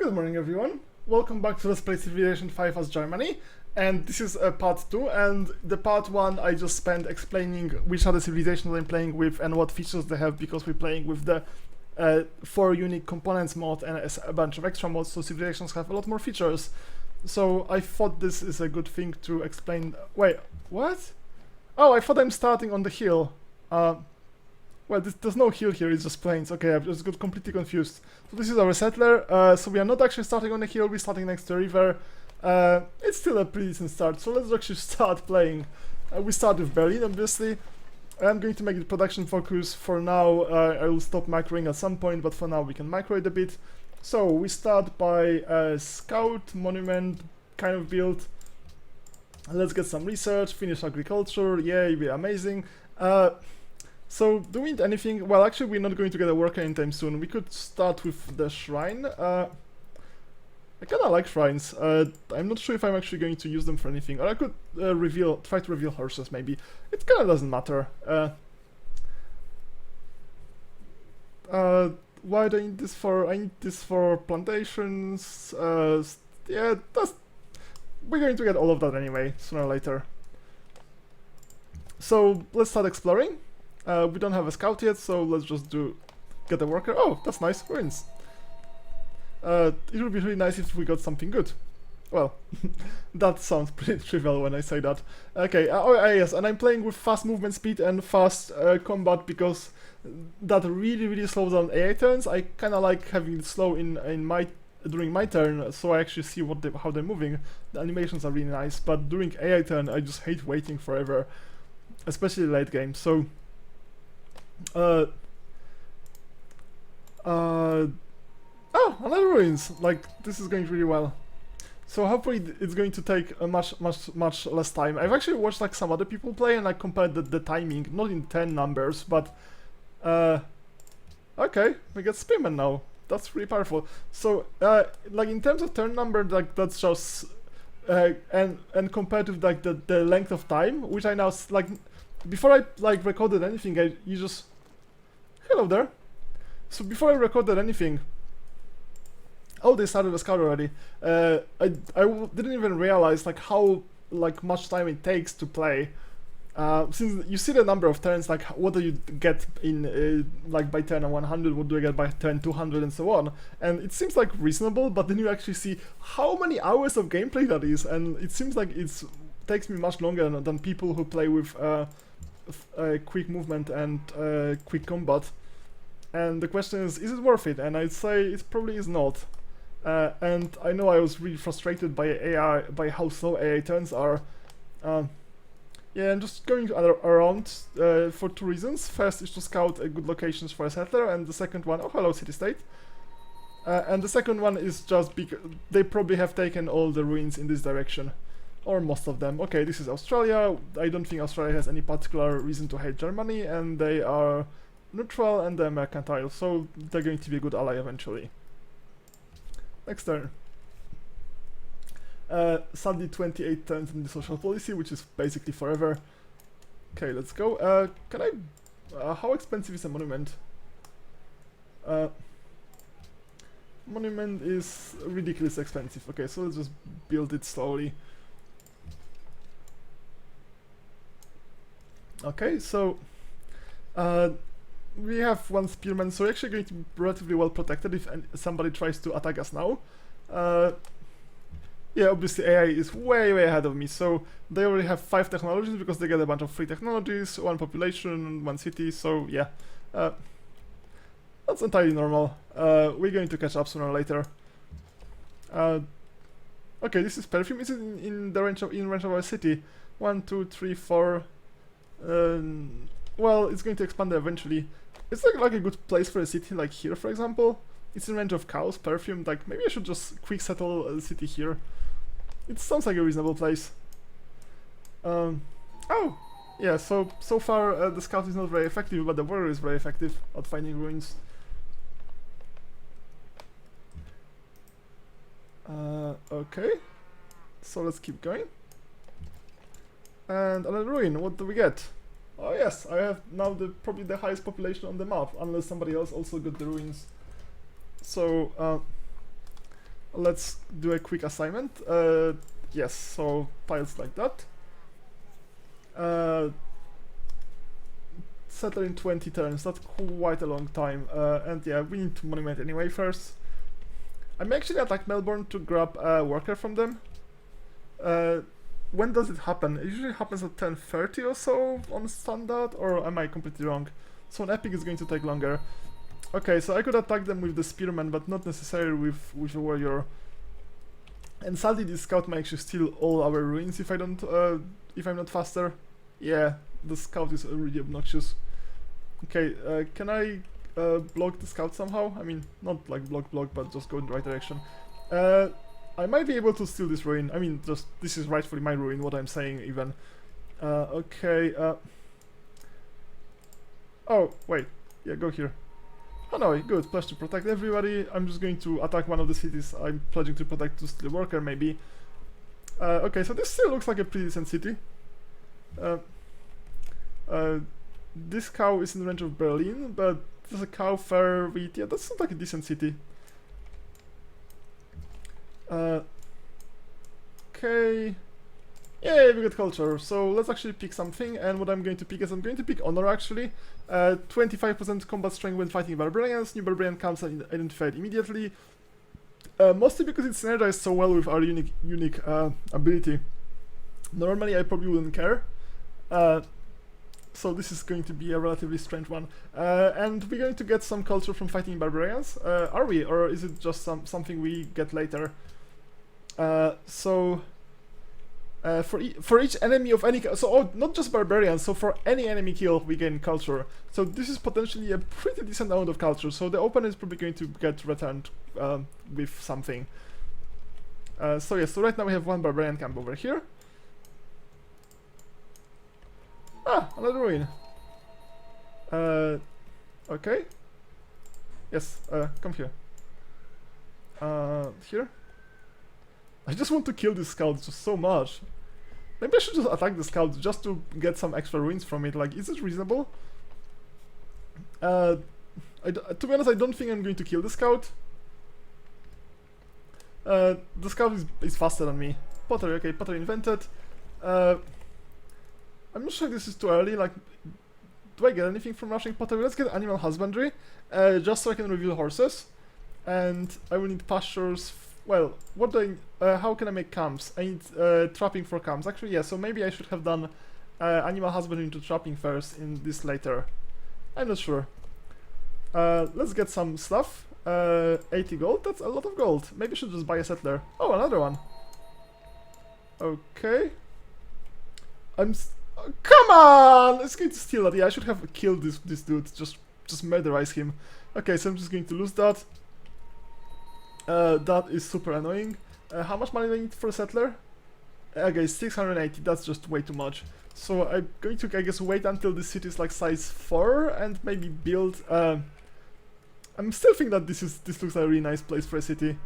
Good morning, everyone. Welcome back to Let's Play Civilization 5 as Germany. And this is part 2, and the part 1 I just spent explaining which are the civilizations I'm playing with and what features they have, because we're playing with the 4 unique components mod and a bunch of extra mods, so civilizations have a lot more features. So I thought this is a good thing to explain. Wait, what? Oh, I thought I'm starting on the hill. Well, there's no hill here, it's just plains. Okay, I've just got completely confused. So this is our settler, so we are not actually starting on the hill, we're starting next to a river. It's still a pretty decent start, so let's actually start playing. We start with Berlin, obviously. I'm going to make the production focus for now. I will stop macroing at some point, but for now we can macro it a bit. So we start by a scout monument kind of build. Let's get some research, finish agriculture, yay, we're amazing. So, do we need anything? Well, actually, we're not going to get a worker anytime soon. We could start with the shrine. I kinda like shrines. I'm not sure if I'm actually going to use them for anything. Or I could try to reveal horses, maybe. It kinda doesn't matter. Why do I need this for? I need this for plantations. Yeah, we're going to get all of that anyway, sooner or later. So, let's start exploring. We don't have a scout yet, so let's just get a worker. Oh, that's nice, ruins. It would be really nice if we got something good. Well, that sounds pretty trivial when I say that. Okay, yes, and I'm playing with fast movement speed and fast combat because that really slows down AI turns. I kinda like having it slow during my turn, so I actually see how they're moving. The animations are really nice, but during AI turn I just hate waiting forever, especially late game. So oh, another ruins! Like, this is going really well. So hopefully it's going to take a much less time. I've actually watched like some other people play and I compared the timing, not in 10 numbers, but okay, we get spearmen now. That's really powerful. So like in terms of turn number, like that's just and compared to like the length of time, which I now like. Before I like recorded anything, you just hello there. So before I recorded anything, oh, they started a scout already. I didn't even realize like how much time it takes to play. Since you see the number of turns, like what do you get in like by turn 100, what do I get by turn 200, and so on. And it seems like reasonable, but then you actually see how many hours of gameplay that is, and it seems like it takes me much longer than people who play with quick movement and quick combat. And the question is it worth it? And I'd say it probably is not. And I know I was really frustrated by AI, by how slow AI turns are. Yeah, I'm just going around for 2 reasons. First is to scout good locations for a settler, and the second one, oh hello city-state. And the second one is just because they probably have taken all the ruins in this direction. Or most of them. Okay, this is Australia. I don't think Australia has any particular reason to hate Germany, and they are neutral and they're mercantile, so they're going to be a good ally eventually. Next turn. Sadly 28 turns in the social policy, which is basically forever. Okay, let's go. Can I... how expensive is a monument? Monument is ridiculously expensive. Okay, so let's just build it slowly. Okay, so we have 1 spearman, so we're actually going to be relatively well protected if somebody tries to attack us now. Yeah, obviously AI is way ahead of me, so they already have 5 technologies because they get a bunch of free technologies, 1 population, 1 city, so yeah. That's entirely normal. We're going to catch up sooner or later. Okay, this is perfume. Is it in the range of our city? 1, 2, 3, 4. Well, it's going to expand eventually. It's like a good place for a city, like here, for example. It's in range of cows, perfume. Like maybe I should just quick settle a city here. It sounds like a reasonable place. Oh, yeah. So far the scout is not very effective, but the warrior is very effective at finding ruins. Okay. So let's keep going. And another ruin, what do we get? Oh yes, I have now probably the highest population on the map, unless somebody else also got the ruins. So let's do a quick assignment. Yes, so tiles like that. Settle in 20 turns, that's quite a long time. And yeah, we need to monument anyway first. I may actually attack Melbourne to grab a worker from them. When does it happen? It usually happens at 10:30 or so on standard, or am I completely wrong? So on epic is going to take longer. Okay, so I could attack them with the spearman, but not necessarily with a warrior. And sadly, this scout might actually steal all our ruins if I don't, if I'm not faster. Yeah, the scout is really obnoxious. Okay, can I block the scout somehow? I mean, not like block, but just go in the right direction. I might be able to steal this ruin. I mean, just this is rightfully my ruin, what I'm saying even. Okay, oh, wait. Yeah, go here. Oh no, good. Pledge to protect everybody. I'm just going to attack one of the cities I'm pledging to protect to steal a worker, maybe. Okay, so this still looks like a pretty decent city. This cow is in the range of Berlin, but there's a cow fair with... Yeah, that sounds like a decent city. Okay. Yay, we got culture. So let's actually pick something, and what I'm going to pick is I'm going to pick honor actually. 25% combat strength when fighting barbarians. New barbarian comes identified immediately. Mostly because it's synergized so well with our unique ability. Normally I probably wouldn't care. So this is going to be a relatively strange one. And we're going to get some culture from fighting barbarians. Are we? Or is it just something we get later? For each enemy of any... So, not just barbarians, so for any enemy kill we gain culture. So this is potentially a pretty decent amount of culture, so the opponent is probably going to get returned with something. So yeah, so right now we have one barbarian camp over here. Ah, another ruin. Okay. Yes, come here. Here? I just want to kill this scout just so much. Maybe I should just attack the scout just to get some extra ruins from it. Like, is it reasonable? To be honest, I don't think I'm going to kill the scout. The scout is faster than me. Pottery, okay, pottery invented. I'm not sure if this is too early. Like, do I get anything from rushing pottery? Let's get animal husbandry, just so I can reveal horses. And I will need pastures. Well, what do I... how can I make camps? I need trapping for camps. Actually, yeah, so maybe I should have done animal husbandry into trapping first in this later. I'm not sure. Let's get some stuff. 80 gold? That's a lot of gold. Maybe I should just buy a settler. Oh, another one. Okay. Come on! It's going to steal that. Yeah, I should have killed this dude. Just murderize him. Okay, so I'm just going to lose that. That is super annoying. How much money do I need for a settler? Okay, 680, that's just way too much. So I'm going to, I guess, wait until this city is like size 4 and maybe build... I'm still thinking that this looks like a really nice place for a city.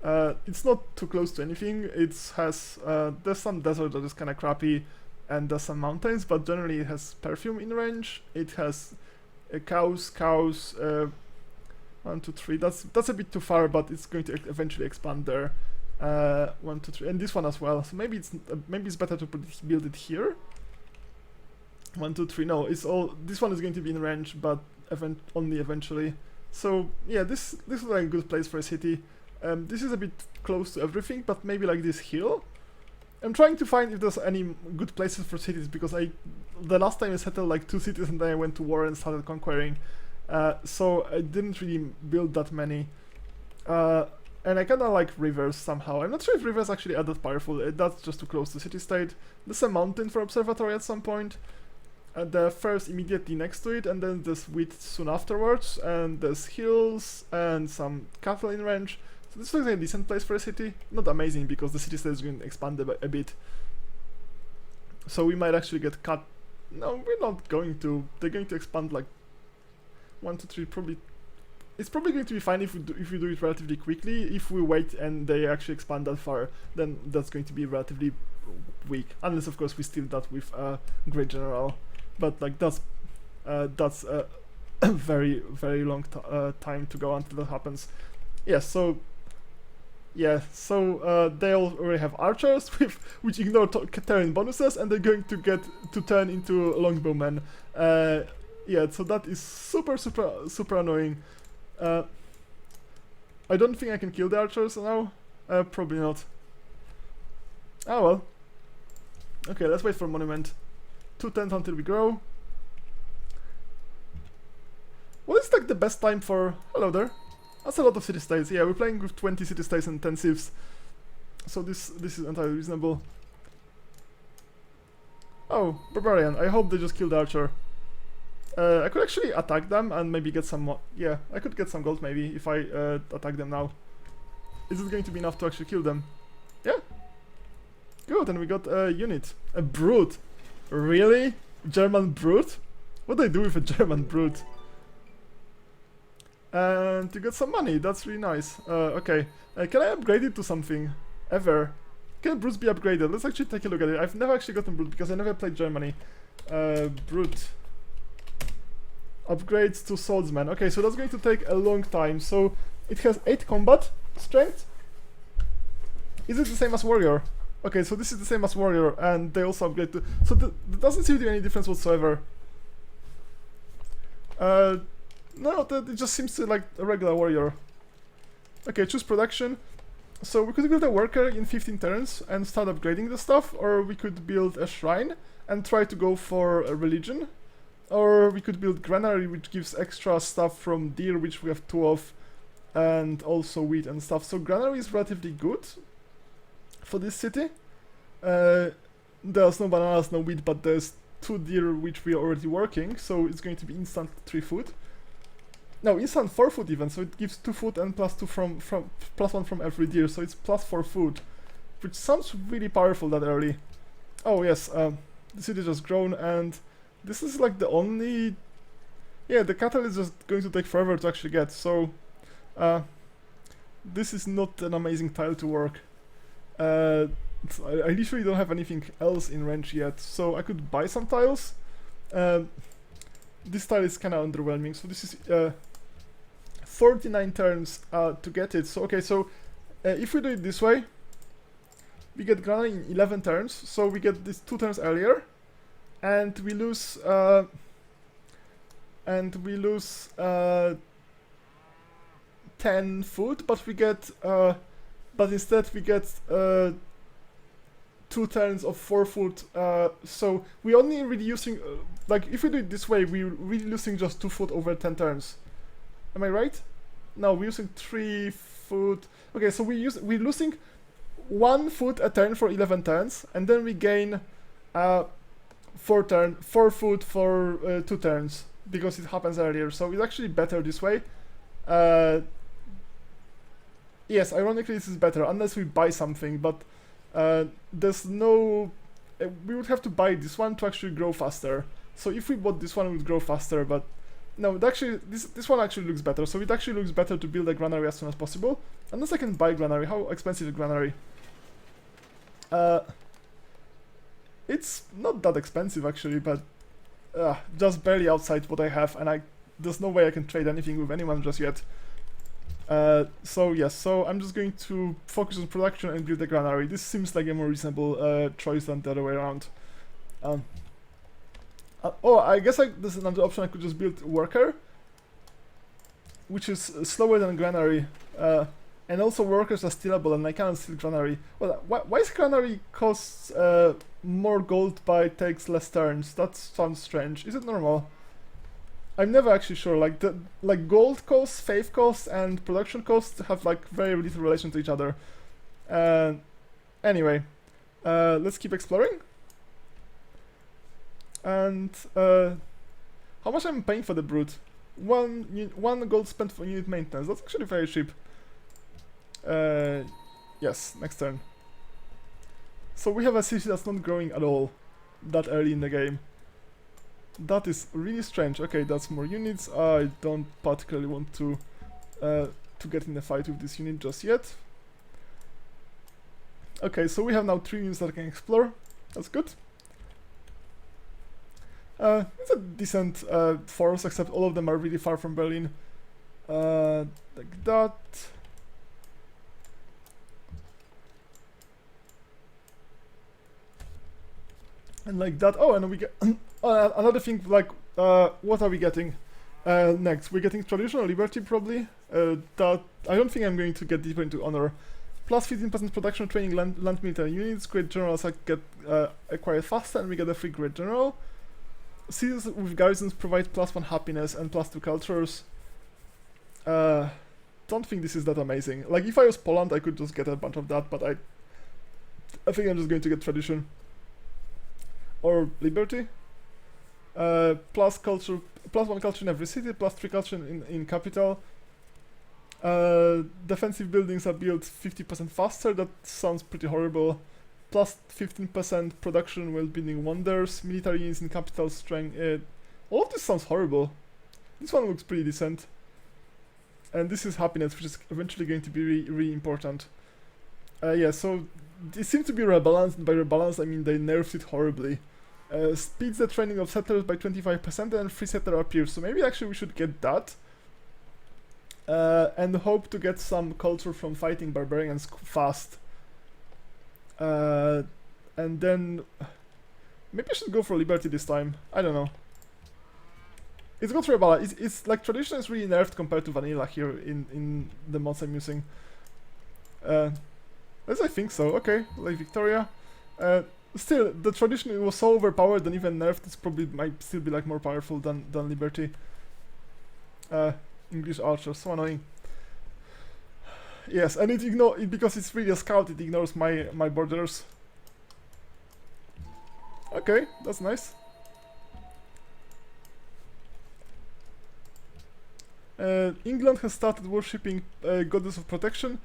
It's not too close to anything. It has... there's some desert that is kind of crappy, and there's some mountains, but generally it has perfume in range. It has cows, 1, 2, 3. That's a bit too far, but it's going to eventually expand there. 1, 2, 3, and this one as well. So maybe it's better to build it here. 1, 2, 3. No, it's all. This one is going to be in range, but only eventually. So yeah, this is like a good place for a city. This is a bit close to everything, but maybe like this hill. I'm trying to find if there's any good places for cities, because the last time I settled like 2 cities and then I went to war and started conquering. So I didn't really build that many. And I kinda like rivers somehow. I'm not sure if rivers actually are that powerful. That's just too close to city-state. There's a mountain for observatory at some point. The first immediately next to it, and then there's wheat soon afterwards. And there's hills and some cattle in range. So this looks like a decent place for a city. Not amazing, because the city-state is going to expand a bit. So we might actually get cut. No, we're not going to. They're going to expand like 1, 2, 3, probably. It's probably going to be fine if we do it relatively quickly. If we wait and they actually expand that far, then that's going to be relatively weak. Unless, of course, we steal that with a great general. But like that's a very long time to go until that happens. Yes. So yeah, so they already have archers with which ignore terrain bonuses, and they're going to get to turn into longbowmen. Yeah, so that is super annoying. I don't think I can kill the archers now. Probably not. Oh well. Okay, let's wait for monument. 2 turns until we grow. What is like the best time for... Hello there. That's a lot of city-states. Yeah, we're playing with 20 city-states and 10 civs. So this is entirely reasonable. Oh, barbarian. I hope they just killed the archer. I could actually attack them and maybe get some... Yeah, I could get some gold maybe if I attack them now. Is it going to be enough to actually kill them? Yeah. Good, and we got a unit. A brute. Really? German brute? What do I do with a German brute? And you get some money, that's really nice. Okay, can I upgrade it to something? Ever? Can brutes be upgraded? Let's actually take a look at it. I've never actually gotten brute because I never played Germany. Brute. Upgrades to swordsman. Okay, so that's going to take a long time. So it has 8 combat strength. Is it the same as warrior? Okay, so this is the same as warrior, and they also upgrade to... So that doesn't seem to be any difference whatsoever. No, it just seems to like a regular warrior. Okay, choose production. So we could build a worker in 15 turns and start upgrading the stuff, or we could build a shrine and try to go for a religion. Or we could build granary, which gives extra stuff from deer, which we have 2 of, and also wheat and stuff. So granary is relatively good for this city. There's no bananas, no wheat, but there's 2 deer which we are already working, so it's going to be instant 3 food. No, instant 4 food even, so it gives 2 food and +2 from +1 from every deer, so it's +4 food, which sounds really powerful that early. Oh yes, the city just grown, and this is like the only... Yeah, the cattle is just going to take forever to actually get, so this is not an amazing tile to work. I literally don't have anything else in range yet, so I could buy some tiles. This tile is kind of underwhelming, so this is 49 turns to get it. So okay, so if we do it this way, we get granary in 11 turns, so we get this 2 turns earlier, and we lose 10 food, but we get but instead we get 2 turns of 4 food, so we only really using, like if we do it this way, we're really losing just 2 food over 10 turns. Am I right? No, we're using 3 food. Okay, so we're losing 1 food a turn for 11 turns, and then we gain 4 food for 2 turns, because it happens earlier, so it's actually better this way. Yes, ironically this is better, unless we buy something, but there's no... we would have to buy this one to actually grow faster. So if we bought this one, it would grow faster, but... No, actually, this one actually looks better, so it actually looks better to build a granary as soon as possible. Unless I can buy granary. How expensive is granary? It's not that expensive actually, but... just barely outside what I have, and there's no way I can trade anything with anyone just yet. So yes, so I'm just going to focus on production and build a granary. This seems like a more reasonable choice than the other way around. Oh, I guess there's another option. I could just build worker, which is slower than granary, and also workers are stealable, and I cannot steal granary. Well, why is granary costs more gold but takes less turns? That sounds strange. Is it normal? I'm never actually sure. Like gold costs, faith costs, and production costs have like very little relation to each other. Anyway, let's keep exploring. And how much I'm paying for the brute? 1 gold spent for unit maintenance. That's actually very cheap. Yes, next turn. So we have a city that's not growing at all that early in the game. That is really strange. Okay, that's more units. I don't particularly want to get in a fight with this unit just yet. Okay, so we have now 3 units that I can explore. That's good. It's a decent force, except all of them are really far from Berlin. Like that. And like that. Oh, and we get another thing. Like, what are we getting next? We're getting traditional liberty probably. That I don't think I'm going to get deeper into honor. Plus 15% production training land military units. Great generals get acquired faster, and we get a free great general. Cities with garrisons provide +1 happiness and +2 cultures. Don't think this is that amazing. Like, if I was Poland, I could just get a bunch of that, but I think I'm just going to get tradition or liberty. Plus culture, +1 culture in every city, +3 culture in capital. Defensive buildings are built 50% faster. That sounds pretty horrible. Plus 15% production while building wonders. Military units in capital strength. All of this sounds horrible. This one looks pretty decent. And this is happiness, which is eventually going to be really important. Yeah, so it seems to be rebalanced, and by rebalanced I mean they nerfed it horribly. Speeds the training of settlers by 25% and free settler appears, so maybe actually we should get that. And hope to get some culture from fighting barbarians fast. And then maybe I should go for liberty this time. I don't know. It's got rebalance. It's like tradition is really nerfed compared to vanilla here in the mods I'm using. As I think so. Okay, like Victoria. Still, the tradition was so overpowered and even nerfed. It's probably might still be like more powerful than liberty. English archer, so annoying. Yes, and it because it's really a scout. It ignores my borders. Okay, that's nice. England has started worshipping goddess of protection.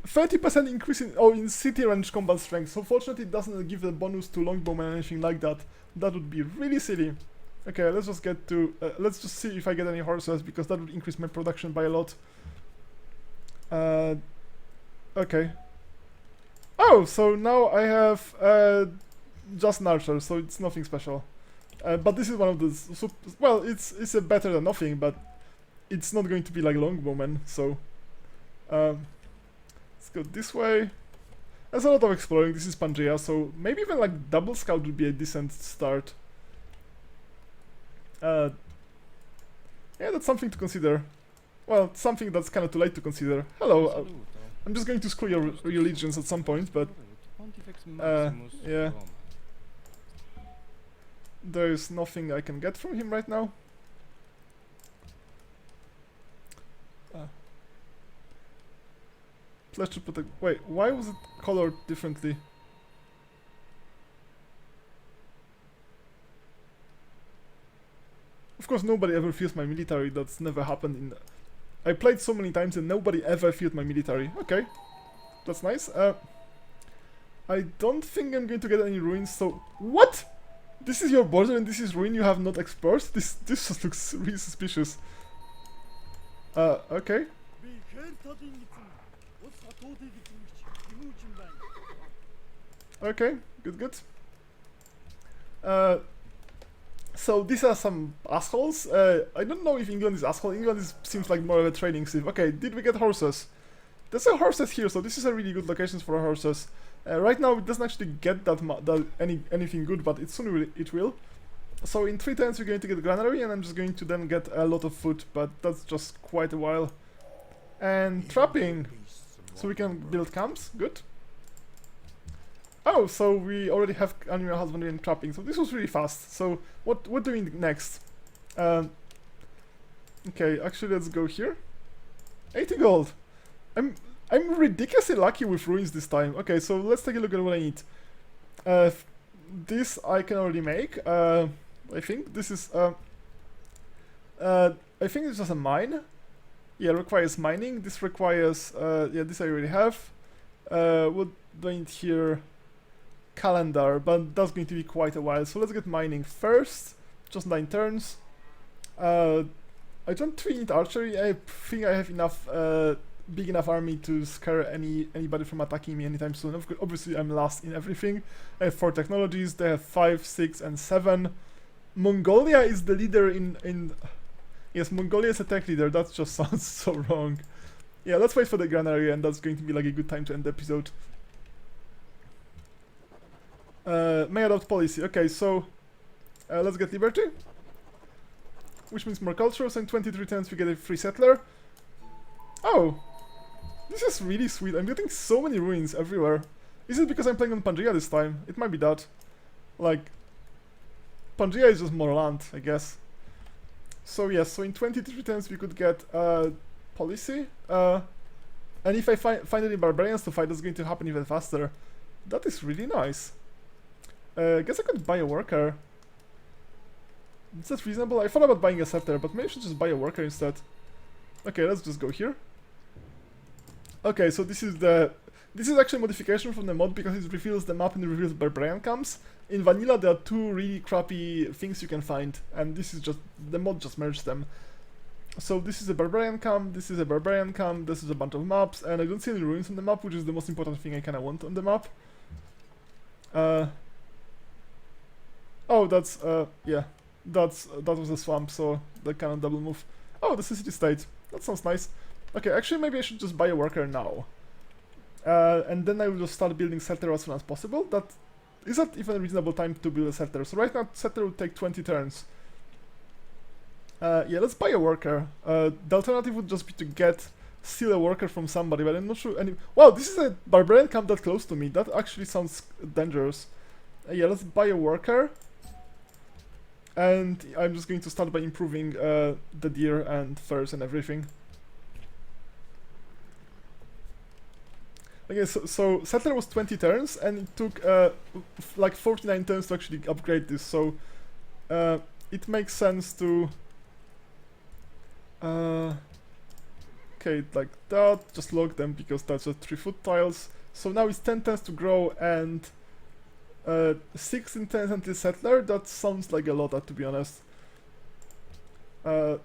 30% increase in city range combat strength. So fortunately it doesn't give a bonus to longbowmen or anything like that. That would be really silly. Okay, let's just get to let's just see if I get any horses, because that would increase my production by a lot. Okay. Oh, so now I have just an archer, so it's nothing special. But this is one of the well, it's a better than nothing, but it's not going to be like longbowmen, so let's go this way. There's a lot of exploring. This is Pangea, so maybe even like double scout would be a decent start. Yeah, that's something to consider. Well, something that's kind of too late to consider. Hello, I'm just going to screw your religions at some point, but yeah. There's nothing I can get from him right now. Pledge to protect. Wait, why was it colored differently? Of course, nobody ever feels my military. That's never happened in. I played so many times and nobody ever feared my military. Okay, that's nice. I don't think I'm going to get any ruins. So what? This is your border and this is ruin you have not explored? This just looks really suspicious. Okay. Okay, good. So these are some assholes. I don't know if England is asshole. England seems like more of a trading civ. Okay, did we get horses? There's a horses here, so this is a really good location for horses. Right now it doesn't actually get anything good, but soon it will. So in 3 turns we're going to get granary, and I'm just going to then get a lot of food, but that's just quite a while. And trapping, so we can build camps. Good. Oh, so we already have animal husbandry and trapping, so this was really fast. So what do we next? Okay, actually let's go here. 80 gold. I'm ridiculously lucky with ruins this time. Okay, so let's take a look at what I need. This I can already make. I think this is I think it's just a mine. Yeah, requires mining. This requires yeah, this I already have. What do I need here? Calendar, but that's going to be quite a while. So let's get mining first. Just 9 turns. I don't really need archery. I think I have enough big enough army to scare anybody from attacking me anytime soon. Obviously I'm last in everything. I have 4 technologies. They have 5, 6 and 7. Mongolia is the leader in yes, Mongolia is a tech leader. That just sounds so wrong. Yeah, let's wait for the granary, and that's going to be like a good time to end the episode. May adopt policy. Okay, so let's get liberty, which means more culture. So in 23 turns we get a free settler. Oh, this is really sweet. I'm getting so many ruins everywhere. Is it because I'm playing on Pangaea this time? It might be that. Like, Pangaea is just more land, I guess. So yes, so in 23 turns we could get policy. And if I find any barbarians to fight, that's going to happen even faster. That is really nice. I guess I could buy a worker. Is that reasonable? I thought about buying a settler, but maybe I should just buy a worker instead. Okay, let's just go here. Okay, so this is actually a modification from the mod because it reveals the map and it reveals barbarian camps. In vanilla there are two really crappy things you can find, and this is just, the mod just merged them. So this is a barbarian camp, this is a barbarian camp, this is a bunch of maps, and I don't see any ruins on the map, which is the most important thing I kinda want on the map. Oh, that's, yeah, that was a swamp, so that kind of double move. Oh, this is city state, that sounds nice. Okay, actually maybe I should just buy a worker now. And then I will just start building settler as soon as possible. Is that even a reasonable time to build a settler? So right now settler would take 20 turns. Yeah, let's buy a worker. The alternative would just be to steal a worker from somebody, but I'm not sure any— Wow, this is a barbarian camp that close to me. That actually sounds dangerous. Yeah, let's buy a worker. And I'm just going to start by improving the deer and furs and everything. Okay, so settler was 20 turns, and it took like 49 turns to actually upgrade this, so it makes sense to okay, like that, just log them because that's a 3-foot tiles. So now it's 10 turns to grow and 16 turns until settler. That sounds like a lot, to be honest. Can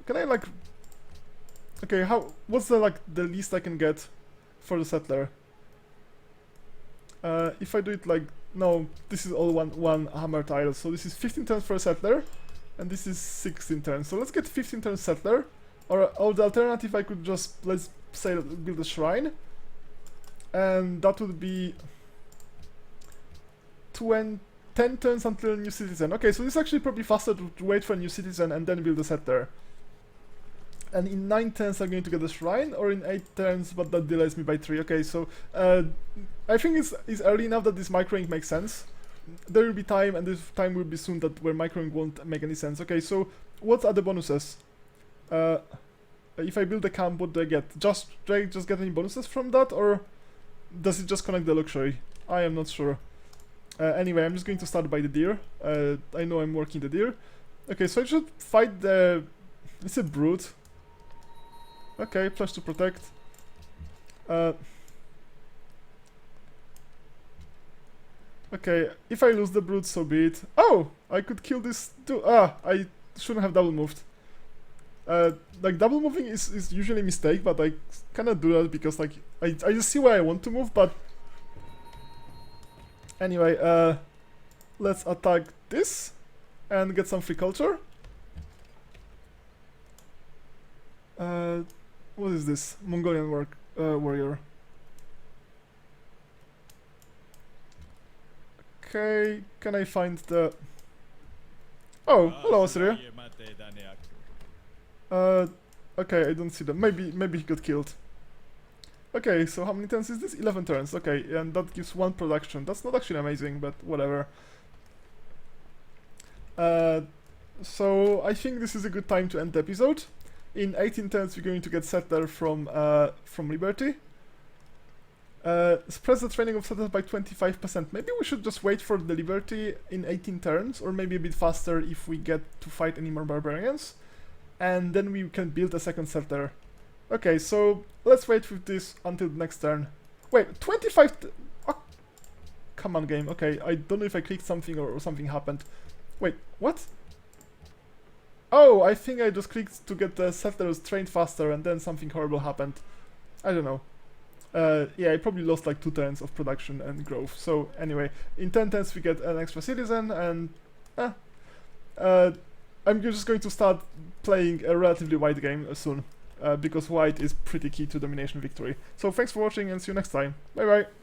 I like— Okay, what's the least I can get for the settler? If I do it like— no, this is all one hammer tile, so this is 15 turns for a settler, and this is 16 turns. So let's get 15 turns settler, or the alternative I could just, let's say, build a shrine, and that would be 10 turns until a new citizen. Okay, so this is actually probably faster to wait for a new citizen and then build a settler. And in 9 turns I'm going to get a shrine, or in 8 turns, but that delays me by 3. Okay, so I think it's early enough that this microing makes sense. There will be time, and this time will be soon that where microing won't make any sense. Okay, so what are the bonuses? If I build a camp, what do I get? Do I just get any bonuses from that, or does it just connect the luxury? I am not sure. Anyway, I'm just going to start by the deer. I know I'm working the deer. Okay, so I should fight the— it's a brute. Okay, pledge to protect. Okay, if I lose the brute, so be it. Oh, I could kill this too. Ah, I shouldn't have double moved. Like double moving is usually a mistake, but I cannot do that because like I just see where I want to move. But anyway, let's attack this and get some free culture. What is this? Mongolian warrior. Okay, can I find the— Oh, hello Assyria. Okay, I don't see them. Maybe he got killed. Okay, so how many turns is this? 11 turns. Okay, and that gives 1 production. That's not actually amazing, but whatever. So I think this is a good time to end the episode. In 18 turns we're going to get settler from Liberty. Spreads the training of settlers by 25%. Maybe we should just wait for the Liberty in 18 turns, or maybe a bit faster if we get to fight any more barbarians. And then we can build a second settler. Okay, so let's wait with this until the next turn. Wait, 25... oh, come on game. Okay, I don't know if I clicked something or something happened. Wait, what? Oh, I think I just clicked to get the settlers trained faster and then something horrible happened. I don't know. Yeah, I probably lost like 2 turns of production and growth. So anyway, in 10 turns we get an extra citizen, and I'm just going to start playing a relatively wide game soon. because white is pretty key to domination victory. So thanks for watching and see you next time. Bye bye!